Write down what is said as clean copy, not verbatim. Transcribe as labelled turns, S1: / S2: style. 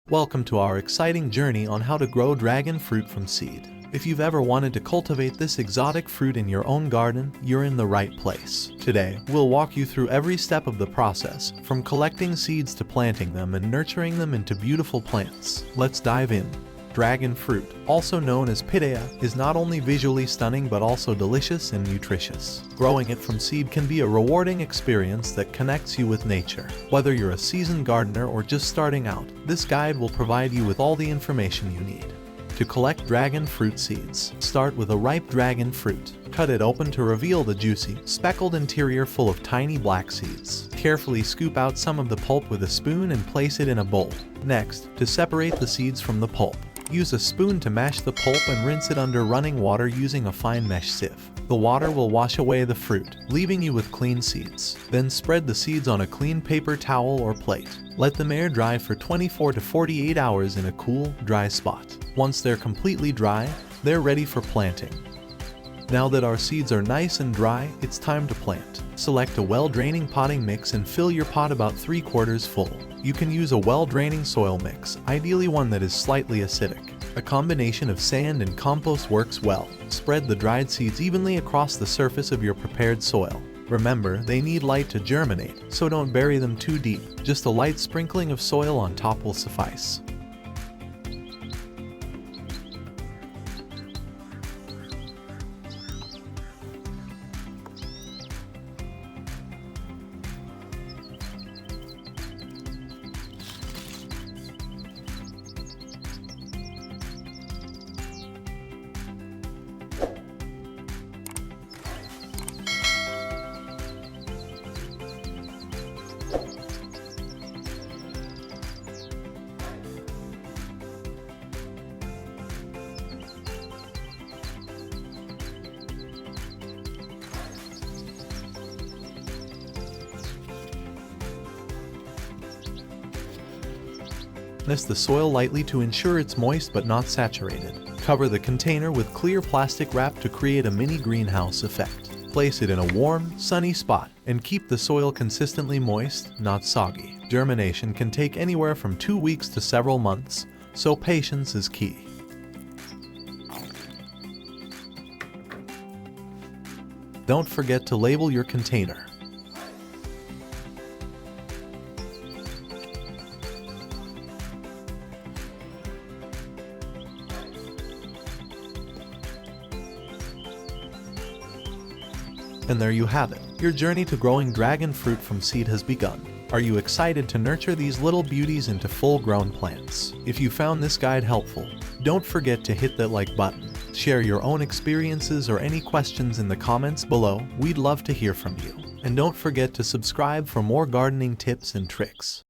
S1: Welcome to our exciting journey on how to grow dragon fruit from seed. If you've ever wanted to cultivate this exotic fruit in your own garden, you're in the right place. Today, we'll walk you through every step of the process, from collecting seeds to planting them and nurturing them into beautiful plants. Let's dive in. Dragon fruit, also known as pitaya, is not only visually stunning but also delicious and nutritious. Growing it from seed can be a rewarding experience that connects you with nature. Whether you're a seasoned gardener or just starting out, this guide will provide you with all the information you need. To collect dragon fruit seeds, start with a ripe dragon fruit. Cut it open to reveal the juicy, speckled interior full of tiny black seeds. Carefully scoop out some of the pulp with a spoon and place it in a bowl. Next, to separate the seeds from the pulp, use a spoon to mash the pulp and rinse it under running water using a fine mesh sieve. The water will wash away the fruit, leaving you with clean seeds. Then spread the seeds on a clean paper towel or plate. Let them air dry for 24 to 48 hours in a cool, dry spot. Once they're completely dry, they're ready for planting. Now that our seeds are nice and dry, it's time to plant. Select a well-draining potting mix and fill your pot about 3/4 full. You can use a well-draining soil mix, ideally one that is slightly acidic. A combination of sand and compost works well. Spread the dried seeds evenly across the surface of your prepared soil. Remember, they need light to germinate, so don't bury them too deep. Just a light sprinkling of soil on top will suffice. Nest the soil lightly to ensure it's moist but not saturated. Cover the container with clear plastic wrap to create a mini greenhouse effect. Place it in a warm, sunny spot and keep the soil consistently moist, not soggy. Germination can take anywhere from 2 weeks to several months, so patience is key. Don't forget to label your container. And there you have it. Your journey to growing dragon fruit from seed has begun. Are you excited to nurture these little beauties into full-grown plants? If you found this guide helpful, don't forget to hit that like button. Share your own experiences or any questions in the comments below. We'd love to hear from you. And don't forget to subscribe for more gardening tips and tricks.